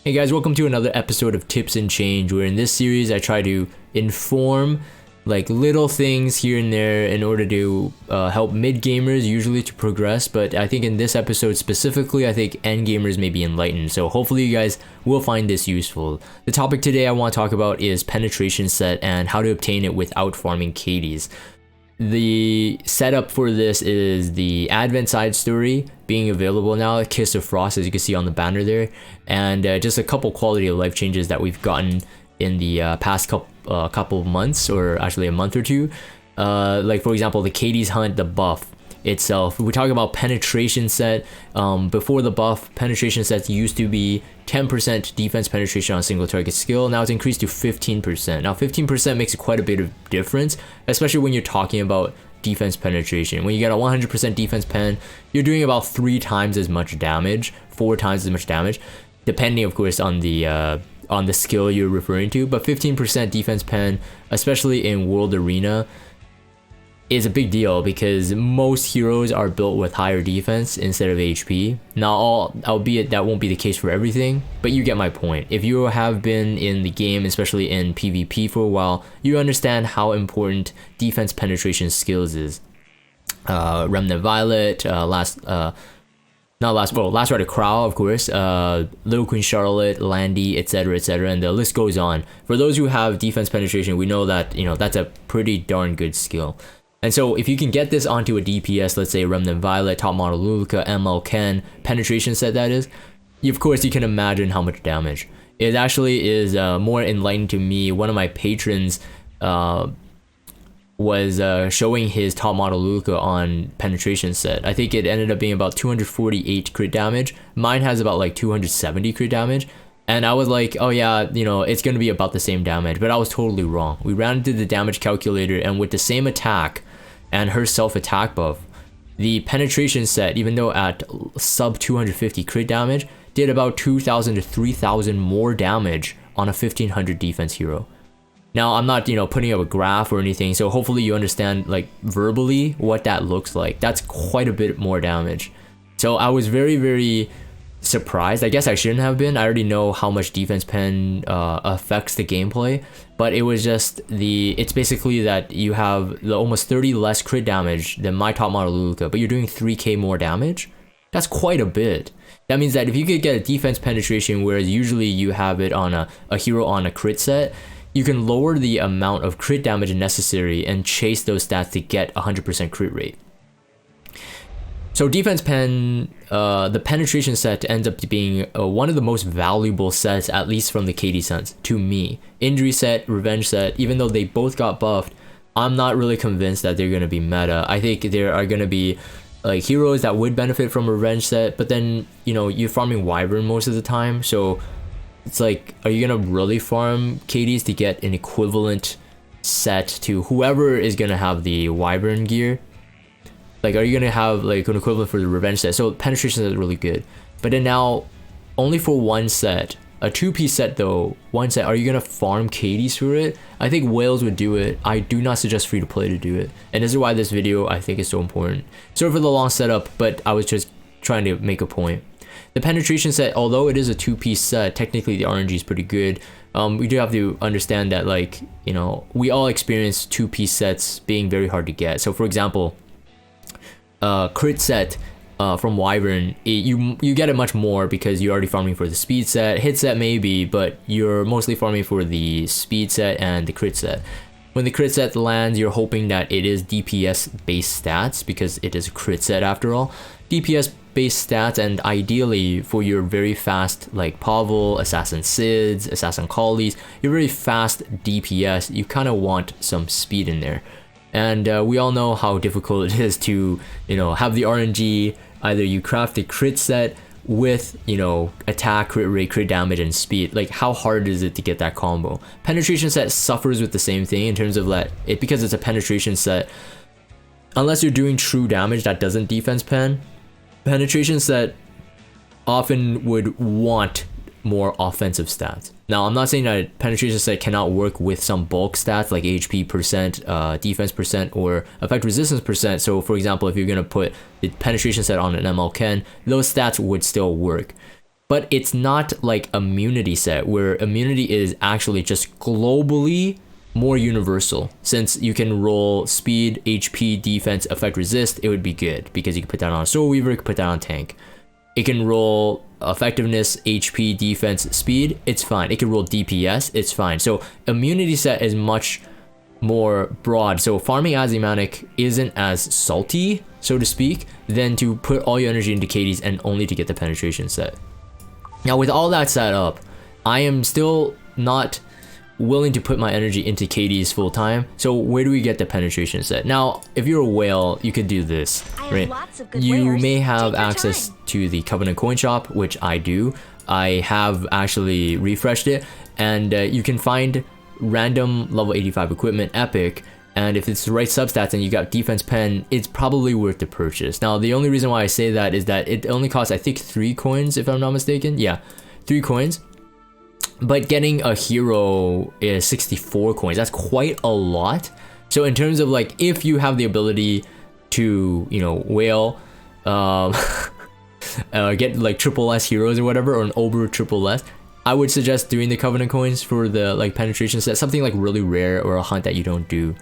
Hey guys, welcome to another episode of Tips and Change, where in this series I try to inform like little things here and there in order to help mid gamers usually to progress. But I think in this episode specifically, I think end gamers may be enlightened, so hopefully you guys will find this useful. The topic today I want to talk about is penetration set and how to obtain it without farming Caides. The setup for this is the Advent side story being available now, Kiss of Frost, as you can see on the banner there, and just a couple quality of life changes that we've gotten in the past couple of months, or actually a month or two. Like for example, the Caides hunt, the buff itself. We talk about penetration set. Before the buff, penetration sets used to be 10% defense penetration on single target skill. Now it's increased to 15%. Now 15% makes quite a bit of difference, especially when you're talking about defense penetration. When you get a 100% defense pen, you're doing about 3 times as much damage, 4 times as much damage, depending of course on the skill you're referring to. But 15% defense pen, especially in World Arena, is a big deal because most heroes are built with higher defense instead of HP. Now, albeit that won't be the case for everything, but you get my point. If you have been in the game, especially in PvP for a while, you understand how important defense penetration skills is. Remnant Violet, Last Rider Crow, of course, Little Queen Charlotte, Landy, etc., and the list goes on. For those who have defense penetration, we know that that's a pretty darn good skill. And so if you can get this onto a DPS, let's say Remnant Violet, Top Model Luluka, ML Ken, penetration set that is, of course you can imagine how much damage. It actually is more enlightening to me. One of my patrons was showing his Top Model Luluka on penetration set. I think it ended up being about 248 crit damage. Mine has about like 270 crit damage. And I was like, oh yeah, it's going to be about the same damage. But I was totally wrong. We ran into the damage calculator, and with the same attack and her self-attack buff, the penetration set, even though at sub 250 crit damage, did about 2,000 to 3,000 more damage on a 1,500 defense hero. Now, I'm not, putting up a graph or anything, so hopefully you understand, like, verbally what that looks like. That's quite a bit more damage. So I was very, very surprised. I guess I shouldn't have been. I already know how much defense pen affects the gameplay, but it was just it's basically that you have the almost 30 less crit damage than my Top Model Luluka, but you're doing 3k more damage. That's quite a bit. That means that if you could get a defense penetration, whereas usually you have it on a hero on a crit set, you can lower the amount of crit damage necessary and chase those stats to get 100% crit rate. So defense pen, the penetration set ends up being one of the most valuable sets, at least from the Caides sense, to me. Injury set, revenge set, even though they both got buffed, I'm not really convinced that they're going to be meta. I think there are going to be like heroes that would benefit from revenge set, but then, you're farming Wyvern most of the time, so it's like, are you going to really farm Caides to get an equivalent set to whoever is going to have the Wyvern gear? Like, are you gonna have like an equivalent for the revenge set? So penetration set is really good, but then now only for one set, a 2-piece set though, one set, are you gonna farm Caides for it? I think whales would do it. I do not suggest free to play to do it, and this is why this video I think is so important. Sorry for the long setup, but I was just trying to make a point. The penetration set, although it is a 2-piece set, technically the RNG is pretty good. We do have to understand that, like, we all experience 2-piece sets being very hard to get. So for example, crit set from Wyvern, you get it much more because you're already farming for the speed set. Hit set maybe, but you're mostly farming for the speed set and the crit set. When the crit set lands, you're hoping that it is DPS based stats because it is a crit set after all. DPS based stats, and ideally for your very fast like Pavel, Assassin Sids, Assassin Collies, your very fast DPS, you kind of want some speed in there. And we all know how difficult it is to, have the RNG. Either you craft a crit set with, attack, crit rate, crit damage, and speed. Like, how hard is it to get that combo? Penetration set suffers with the same thing in terms of that because it's a penetration set. Unless you're doing true damage that doesn't defense pen, penetration set often would want more offensive stats. Now, I'm not saying that penetration set cannot work with some bulk stats like HP percent, defense percent, or effect resistance percent. So for example, if you're going to put the penetration set on an ML Ken, those stats would still work. but it's not like immunity set where immunity is actually just globally more universal. Since you can roll speed, HP, defense, effect, resist, it would be good because you can put that on a Soul Weaver, you can put that on a tank. It can roll effectiveness, HP, defense, speed, it's fine. It can roll DPS, it's fine. So immunity set is much more broad. So farming Azimatic isn't as salty, so to speak, than to put all your energy into Caides and only to get the penetration set. Now with all that set up, I am still not willing to put my energy into Caides full time. So where do we get the penetration set? Now, if you're a whale, you could do this, right? You may have access to the Covenant coin shop, which I do. I have actually refreshed it, and you can find random level 85 equipment epic, and if it's the right substats and you got defense pen, it's probably worth the purchase. Now the only reason why I say that is that it only costs, I think, 3 coins if I'm not mistaken. Yeah, 3 coins. But getting a hero is 64 coins. That's quite a lot. So in terms of like, if you have the ability to, you know, whale, get like triple S heroes or whatever, or an Ober triple S, I would suggest doing the Covenant coins for the like penetration set, something like really rare or a hunt that you don't do.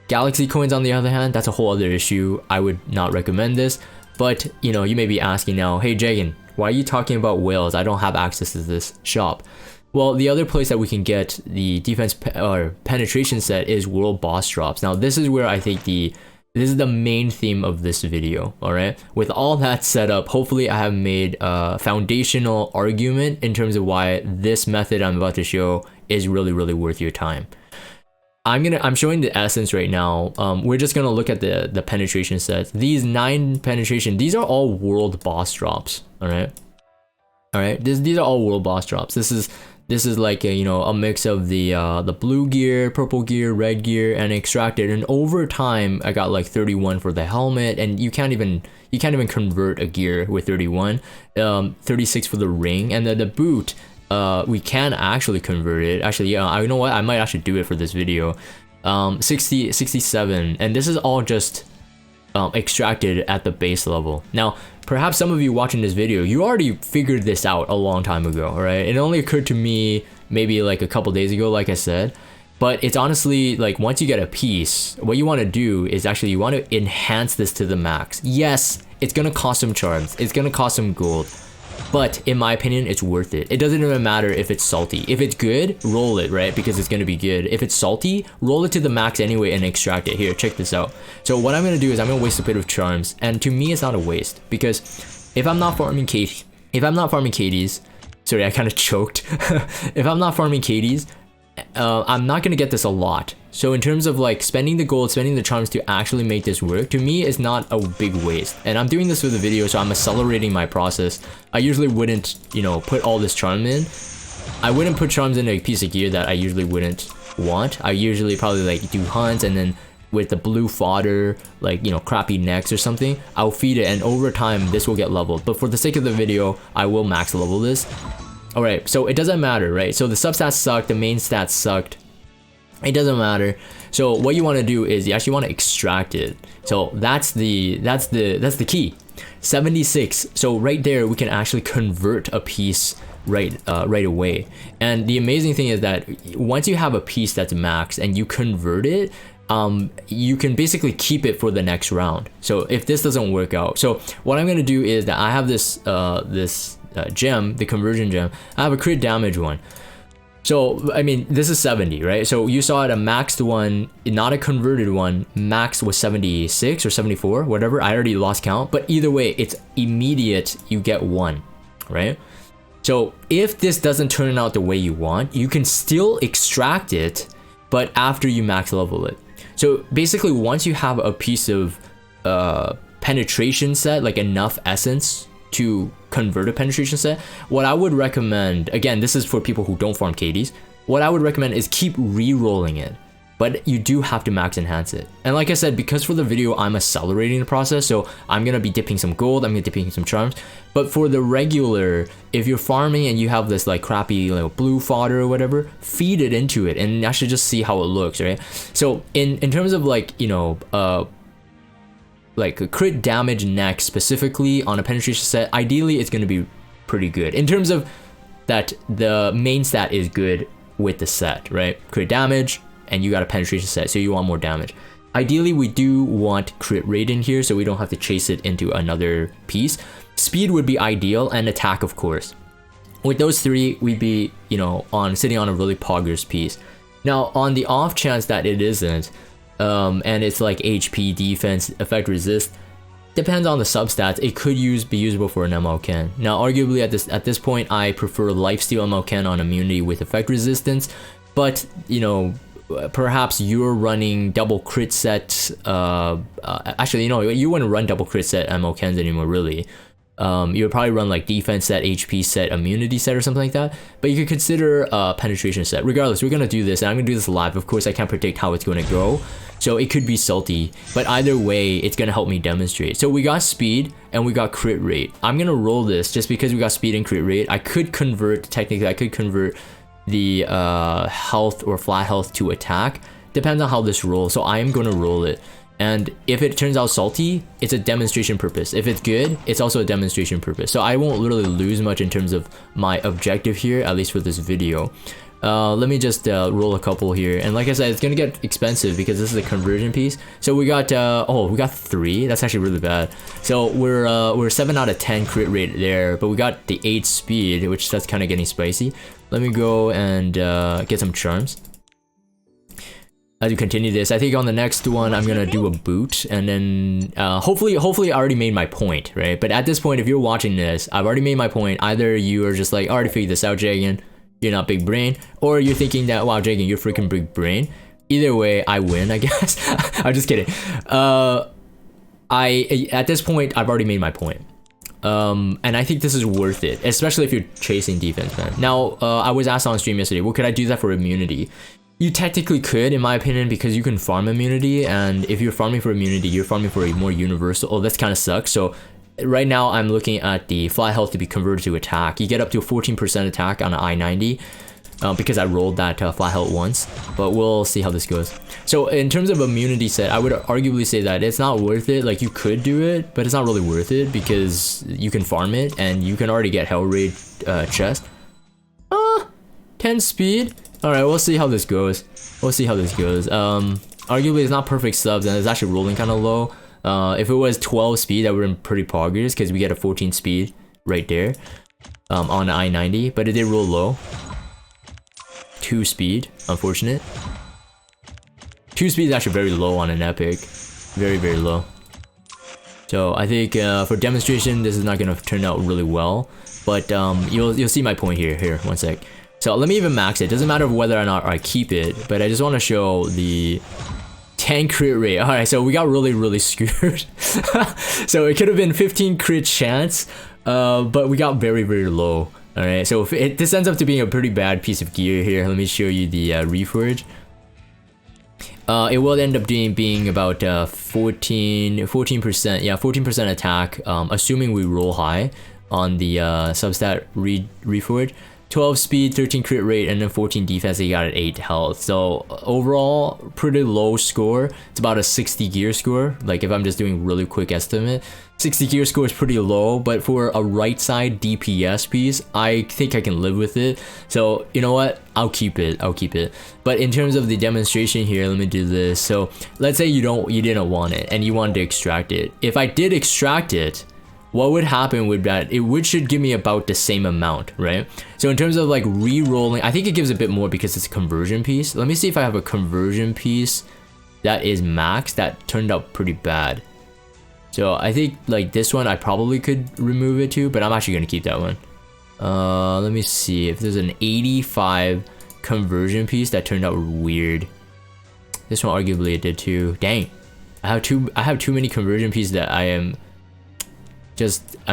Galaxy coins on the other hand, that's a whole other issue. I would not recommend this. But you know, you may be asking now, hey Jagan, why are you talking about whales? I don't have access to this shop. Well, the other place that we can get the defense or penetration set is world boss drops. Now this is where I think this is the main theme of this video. All right, with all that set up, hopefully I have made a foundational argument in terms of why this method I'm about to show is really worth your time. I'm showing the essence right now. We're just gonna look at the penetration sets. These 9 penetration, these are all world boss drops. All right, these are all world boss drops. This is like a, you know, a mix of the blue gear, purple gear, red gear, and extracted. And over time, I got like 31 for the helmet, and you can't even convert a gear with 31. 36 for the ring, and the boot. We can actually convert it. Actually, yeah, I know what, I might actually do it for this video. 67, and this is all just extracted at the base level. Now, perhaps some of you watching this video, you already figured this out a long time ago, alright? It only occurred to me maybe like a couple days ago, like I said. But it's honestly like, once you get a piece, what you want to do is actually you want to enhance this to the max. Yes, it's gonna cost some charms, it's gonna cost some gold, but in my opinion, it's worth it. It doesn't even matter if it's salty. If it's good, roll it, right? Because it's gonna be good. If it's salty, roll it to the max anyway and extract it. Here, check this out. So what I'm gonna do is I'm gonna waste a bit of charms, and to me, it's not a waste, because if I'm not farming Caides, sorry, I kind of choked. If I'm not farming Caides, I'm not gonna get this a lot. So in terms of like spending the gold, spending the charms to actually make this work, to me it's not a big waste. And I'm doing this for the video, so I'm accelerating my process. I usually wouldn't, you know, put all this charm in. I wouldn't put charms in a piece of gear that I usually wouldn't want. I usually probably like do hunts, and then with the blue fodder, like, you know, crappy necks or something, I'll feed it, and over time this will get leveled. But for the sake of the video, I will max level this. Alright, so it doesn't matter, right? So the substats sucked, the main stats sucked. It doesn't matter. So what you want to do is you actually want to extract it. So that's the key. 76. So right there we can actually convert a piece right away. And the amazing thing is that once you have a piece that's maxed and you convert it, you can basically keep it for the next round. So if this doesn't work out, so what I'm gonna do is that I have this gem, the conversion gem. I have a crit damage one. So, I mean, this is 70, right? So you saw it, a maxed one, not a converted one. Max was 76 or 74, whatever. I already lost count, but either way, it's immediate. You get 1, right? So if this doesn't turn out the way you want, you can still extract it, but after you max level it. So basically, once you have a piece of penetration set, like enough essence to convert a penetration set, what I would recommend, again, this is for people who don't farm Caides, what I would recommend is keep re-rolling it, but you do have to max enhance it. And like I said, because for the video I'm accelerating the process, so I'm gonna be dipping some gold, I'm gonna be dipping some charms. But for the regular, if you're farming and you have this like crappy like blue fodder or whatever, feed it into it and actually just see how it looks, right? So in terms of like, you know, like a crit damage neck specifically on a penetration set, ideally it's going to be pretty good in terms of that. The main stat is good with the set, right? Crit damage, and you got a penetration set, so you want more damage. Ideally, we do want crit rate in here, so we don't have to chase it into another piece. Speed would be ideal, and attack, of course. With those three, we'd be, you know, sitting on a really poggers piece. Now, on the off chance that it isn't, and it's like HP, defense, effect, resist, depends on the substats. It could be usable for an ML Ken. Now, arguably at this point, I prefer lifesteal ML Ken on immunity with effect resistance, but you know, perhaps you're running double crit set. Actually, you know, you wouldn't run double crit set ML Kens anymore, really. You would probably run like defense set, HP set, immunity set, or something like that. But you could consider penetration set. Regardless, we're gonna do this, and I'm gonna do this live. Of course, I can't predict how it's gonna go, so it could be salty. But either way, it's gonna help me demonstrate. So we got speed and we got crit rate. I'm gonna roll this just because we got speed and crit rate. I could convert the health or flat health to attack. Depends on how this rolls. So I am gonna roll it. And if it turns out salty, it's a demonstration purpose. If it's good, it's also a demonstration purpose. So I won't literally lose much in terms of my objective here, at least for this video. Let me just roll a couple here. And like I said, it's gonna get expensive because this is a conversion piece. So we got, we got 3. That's actually really bad. So we're 7 out of 10 crit rate there, but we got the 8 speed, which that's kind of getting spicy. Let me go and get some charms. As we continue this, I think on the next one I'm gonna do a boot, and then hopefully I already made my point, right? But at this point, if you're watching this, I've already made my point. Either you are just like, I already figured this out, Jagan, you're not big brain, or you're thinking that, wow, Jagan, you're freaking big brain. Either way, I win, I guess. I'm just kidding. At this point, I've already made my point. And I think this is worth it, especially if you're chasing defense, man. Now, I was asked on stream yesterday, well, could I do that for immunity? You technically could, in my opinion, because you can farm immunity, and if you're farming for immunity, you're farming for a more universal. Oh, that's kind of sucks. So right now I'm looking at the fly health to be converted to attack. You get up to a 14% attack on an I-90 because I rolled that fly health once, but we'll see how this goes. So in terms of immunity set, I would arguably say that it's not worth it. Like, you could do it, but it's not really worth it because you can farm it and you can already get Hell Raid chest. 10 speed. All right, we'll see how this goes. Arguably, it's not perfect subs, and it's actually rolling kind of low. If it was 12 speed, that would have been pretty poggers, because we get a 14 speed right there on the I-90, but it did roll low. 2 speed, unfortunate. 2 speed is actually very low on an epic. Very, very low. So I think for demonstration, this is not going to turn out really well, but you'll see my point here. Here, one sec. So let me even max it. Doesn't matter whether or not I keep it, but I just want to show the 10 crit rate. Alright, so we got really, really screwed. So it could have been 15 crit chance, but we got very, very low. Alright, so if this ends up to being a pretty bad piece of gear here. Let me show you the Reforge. It will end up being about 14%. Yeah, 14% attack, assuming we roll high on the substat Reforge. 12 speed, 13 crit rate, and then 14 defense. He got at 8 health. So overall, pretty low score. It's about a 60 gear score. Like, if I'm just doing really quick estimate, 60 gear score is pretty low, but for a right side DPS piece, I think I can live with it. So you know what? I'll keep it. But in terms of the demonstration here, let me do this. So let's say you didn't want it and you wanted to extract it. If I did extract it, what would happen with that? It should give me about the same amount, right? So in terms of like re-rolling, I think it gives a bit more because it's a conversion piece. Let me see if I have a conversion piece that is max that turned out pretty bad. So I think like this one, I probably could remove it too, but I'm actually gonna keep that one. Let me see if there's an 85 conversion piece that turned out weird. This one arguably it did too. Dang, I have too many conversion pieces that I'm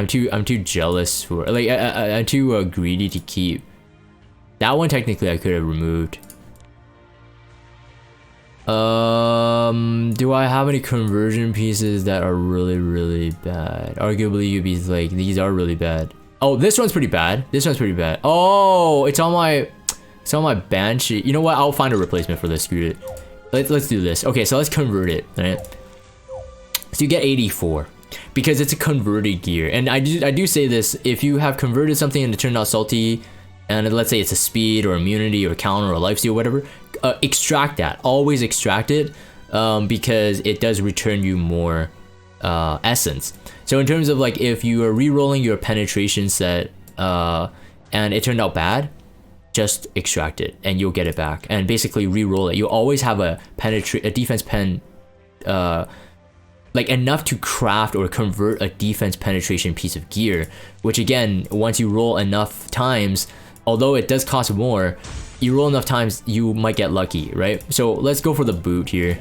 too jealous for, like, I'm too greedy to keep. That one technically I could have removed. Do I have any conversion pieces that are really, really bad? Arguably you'd be like, these are really bad. Oh, this one's pretty bad. Oh, it's on my Banshee. You know what? I'll find a replacement for this. Screw it. Let's do this. Okay, so let's convert it, right? So you get 84. because it's a converted gear. And I do say this, if you have converted something and it turned out salty, and let's say it's a speed or immunity or counter or lifesteal or whatever, extract that. Always extract it, because it does return you more essence. So in terms of like, if you are re-rolling your penetration set and it turned out bad, just extract it and you'll get it back and basically re-roll it. You'll always have a defense pen, like enough to craft or convert a defense penetration piece of gear, which again, once you roll enough times, although it does cost more, you roll enough times, you might get lucky, right? So let's go for the boot here.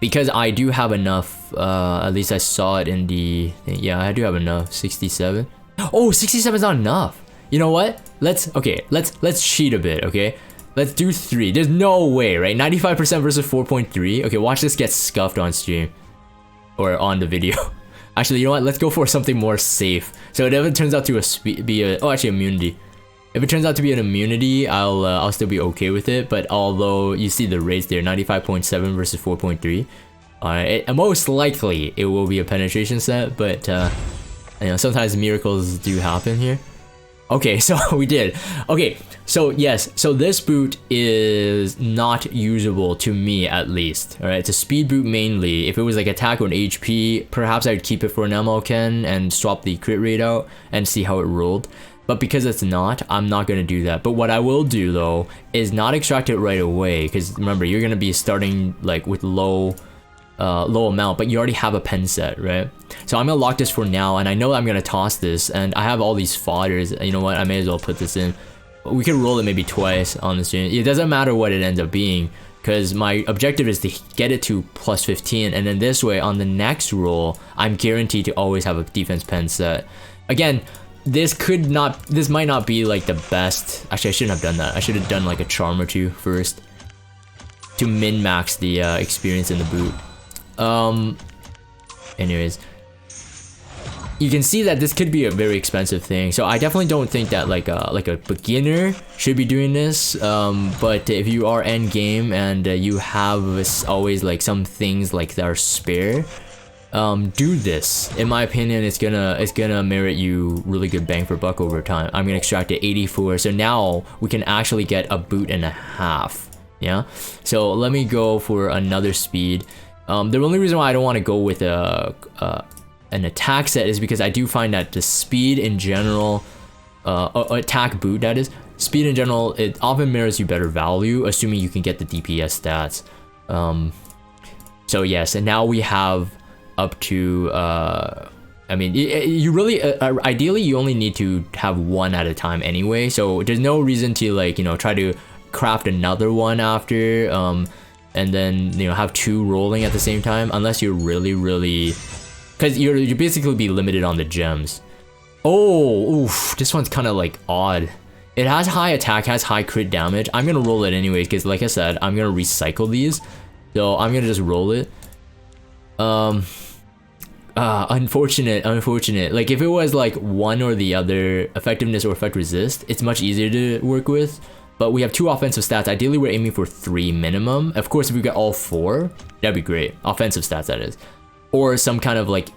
Because I do have enough, at least I saw it in the thing. Yeah, I do have enough. 67. Oh, 67 is not enough. You know what? Let's cheat a bit, okay? Let's do 3. There's no way, right? 95% versus 4.3. Okay, watch this get scuffed on stream or on the video. Actually, you know what? Let's go for something more safe. So if it turns out to actually immunity. If it turns out to be an immunity, I'll still be okay with it. But although you see the rates there, 95.7 versus 4.3. Most likely it will be a penetration set, but you know, sometimes miracles do happen here. Okay, so we did. Okay, so yes, so this boot is not usable to me at least. All right, it's a speed boot mainly. If it was like attack or an HP, perhaps I'd keep it for an ML Ken and swap the crit rate out and see how it rolled. But because it's not, I'm not gonna do that. But what I will do though is not extract it right away, because remember, you're gonna be starting like with low amount, but you already have a pen set, right? So I'm gonna lock this for now, and I know I'm gonna toss this, and I have all these fodders. You know what? I may as well put this in. We could roll it maybe twice on the stream. It doesn't matter what it ends up being, because my objective is to get it to plus 15, and then this way on the next roll, I'm guaranteed to always have a defense pen set. Again, this might not be like the best. Actually, I shouldn't have done that. I should have done like a charm or two first to min-max the experience in the boot. Anyways, you can see that this could be a very expensive thing, so I definitely don't think that like a beginner should be doing this. But if you are end game and you have always like some things like that are spare, do this. In my opinion, it's gonna merit you really good bang for buck over time. I'm gonna extract it 84, so now we can actually get a boot and a half. Yeah, so let me go for another speed. The only reason why I don't want to go with an attack set is because I do find that the speed in general, attack boot that is, speed in general, it often mirrors you better value, assuming you can get the DPS stats. So yes, and now we have up to, I mean, you really, ideally you only need to have one at a time anyway, so there's no reason to like, you know, try to craft another one after, and then, you know, have 2 rolling at the same time, unless you're really, because you basically be limited on the gems. Oh, oof, this one's kind of like odd. It has high attack, has high crit damage. I'm gonna roll it anyways, because like I said, I'm gonna recycle these, so I'm gonna just roll it. Unfortunate. Like if it was like one or the other, effectiveness or effect resist, it's much easier to work with. But we have 2 offensive stats. Ideally, we're aiming for 3 minimum. Of course, if we get all 4, that'd be great. Offensive stats, that is. Or some kind of like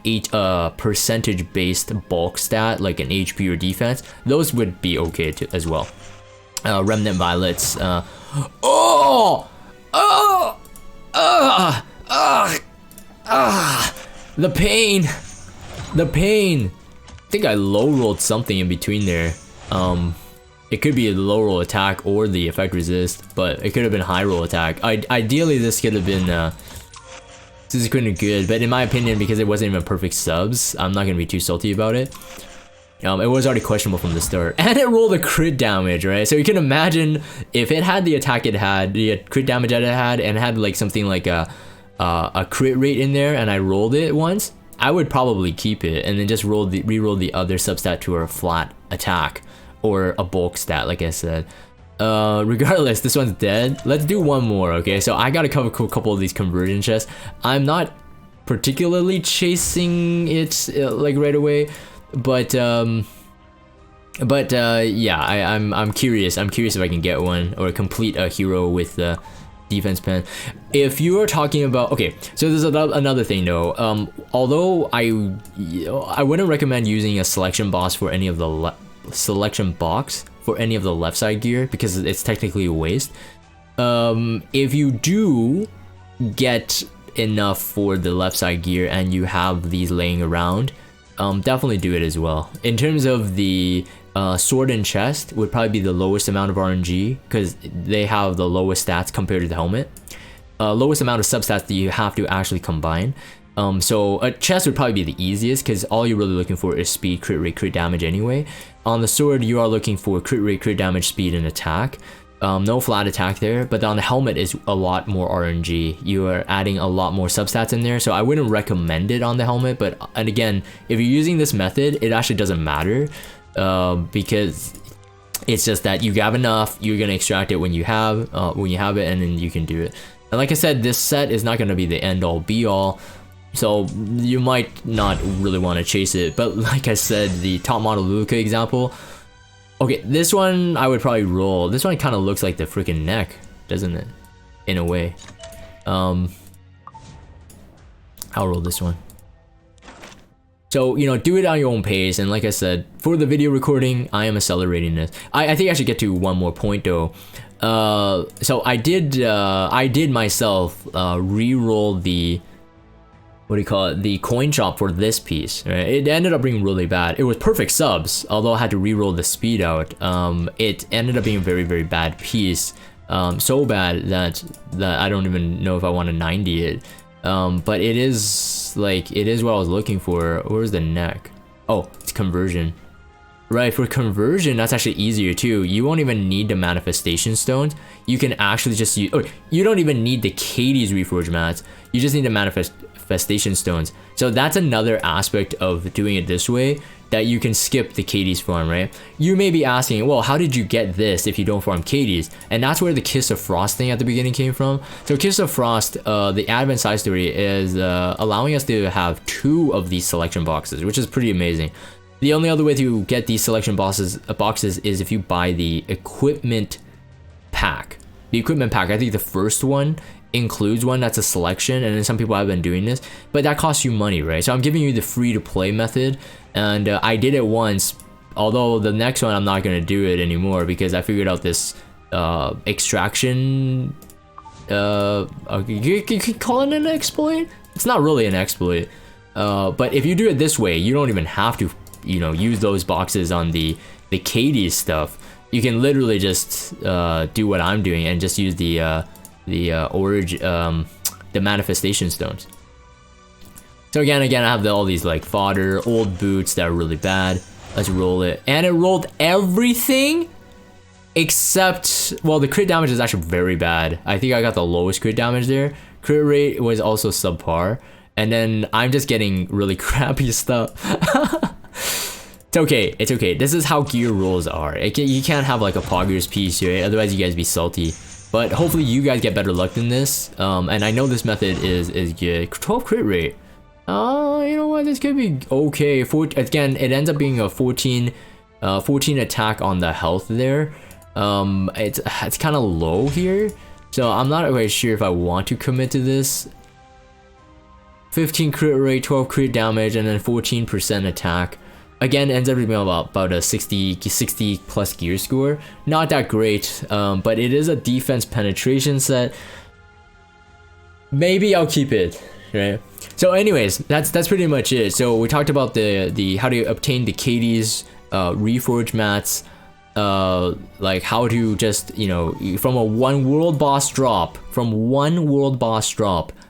percentage-based bulk stat, like an HP or defense. Those would be okay too, as well. Remnant Violets. The pain. I think I low rolled something in between there. It could be a low roll attack or the effect resist, but it could have been high roll attack. Ideally, this could have been this is kind of good, but in my opinion, because it wasn't even perfect subs, I'm not gonna be too salty about it. It was already questionable from the start, and it rolled a crit damage, right? So you can imagine if it had the attack it had, the crit damage that it had, and it had like something like a crit rate in there, and I rolled it once, I would probably keep it and then just re-roll the other substat to a flat attack or a bulk stat, like I said. Regardless, this one's dead. Let's do one more, okay? So I gotta cover a couple of these conversion chests. I'm not particularly chasing it like right away, but yeah, I'm curious. I'm curious if I can get one or complete a hero with defense pen. If you are talking about, okay, so there's another thing though. Although I wouldn't recommend using a selection box for any of the left side gear because it's technically a waste. If you do get enough for the left side gear and you have these laying around, definitely do it as well. In terms of the sword and chest would probably be the lowest amount of RNG because they have the lowest stats compared to the helmet. Lowest amount of substats that you have to actually combine. So a chest would probably be the easiest because all you're really looking for is speed, crit rate, crit damage anyway. On the sword, you are looking for crit rate, crit damage, speed, and attack. No flat attack there, but on the helmet is a lot more RNG. You are adding a lot more substats in there, so I wouldn't recommend it on the helmet. But and again, if you're using this method, it actually doesn't matter because it's just that you have enough. You're gonna extract it when you have it, and then you can do it. And like I said, this set is not gonna be the end all be all. So you might not really want to chase it, but like I said, the top model Luca example. Okay, this one I would probably roll. This one kind of looks like the freaking neck, doesn't it? In a way. I'll roll this one. So, you know, do it on your own pace. And like I said, for the video recording, I am accelerating this. I think I should get to one more point though. So I did myself re-roll the, what do you call it, the coin chop for this piece, right? It ended up being really bad. It was perfect subs, although I had to re-roll the speed out. It ended up being a very, very bad piece. So bad that I don't even know if I want to 90 it. But it is what I was looking for. Where's the neck? Oh, it's conversion. Right, for conversion, that's actually easier too. You won't even need the manifestation stones. You can actually just use, oh, you don't even need the Caides reforge mats. You just need the manifestation stones. So that's another aspect of doing it this way, that you can skip the Caides farm, right? You may be asking, well, how did you get this if you don't farm Caides? And that's where the Kiss of Frost thing at the beginning came from. So Kiss of Frost, the advent side story is allowing us to have 2 of these selection boxes, which is pretty amazing. The only other way to get these selection boxes is if you buy the equipment pack. The equipment pack, I think the first one includes one that's a selection, and then some people have been doing this, but that costs you money, right? So I'm giving you the free to play method, and I did it once, although the next one I'm not going to do it anymore because I figured out this extraction, you can call it an exploit? It's not really an exploit, but if you do it this way, you don't even have to, you know, use those boxes on the Caides stuff. You can literally just do what I'm doing and just use the manifestation stones. So again, I have all these like fodder, old boots that are really bad. Let's roll it, and it rolled everything except, well, the crit damage is actually very bad. I think I got the lowest crit damage there. Crit rate was also subpar, and then I'm just getting really crappy stuff. It's okay, it's okay. This is how gear rolls are. You can't have like a Poggers piece, right? Otherwise you guys be salty. But hopefully you guys get better luck than this. And I know this method is good. 12 crit rate. You know what? This could be okay. Again, it ends up being a 14 attack on the health there. It's kind of low here. So I'm not really sure if I want to commit to this. 15 crit rate, 12 crit damage, and then 14% attack. Again, ends up being about a 60 plus gear score. Not that great, but it is a defense penetration set. Maybe I'll keep it, right? So anyways, that's pretty much it. So we talked about the how to obtain the Caides reforge mats, like how to just, you know, from one world boss drop,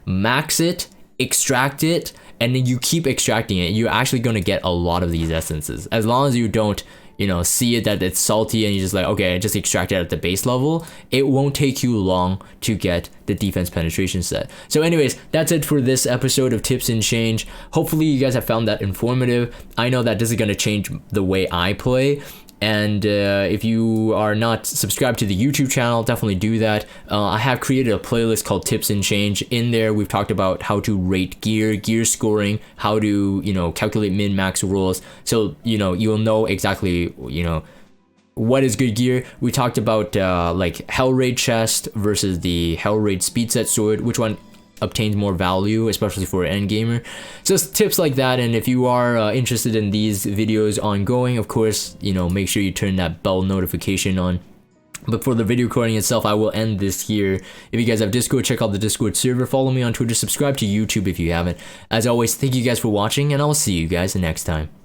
max it, extract it, and then you keep extracting it. You're actually going to get a lot of these essences, as long as you don't, you know, see it that it's salty and you just like, okay, I just extract it at the base level. It won't take you long to get the defense penetration set. So anyways, that's it for this episode of Tips and Change. Hopefully you guys have found that informative. I know that this is going to change the way I play. And if you are not subscribed to the YouTube channel, definitely do that. I have created a playlist called Tips and Change. In there, we've talked about how to rate gear scoring, how to, you know, calculate min-max rolls. So, you know, you'll know exactly, you know, what is good gear. We talked about like Hellraid chest versus the Hellraid speed set sword, which one obtains more value, especially for an end gamer. So tips like that. And if you are interested in these videos ongoing, of course, you know, make sure you turn that bell notification on. But for the video recording itself, I will end this here. If you guys have Discord, check out the Discord server. Follow me on Twitter. Subscribe to YouTube if you haven't. As always, thank you guys for watching, and I will see you guys next time.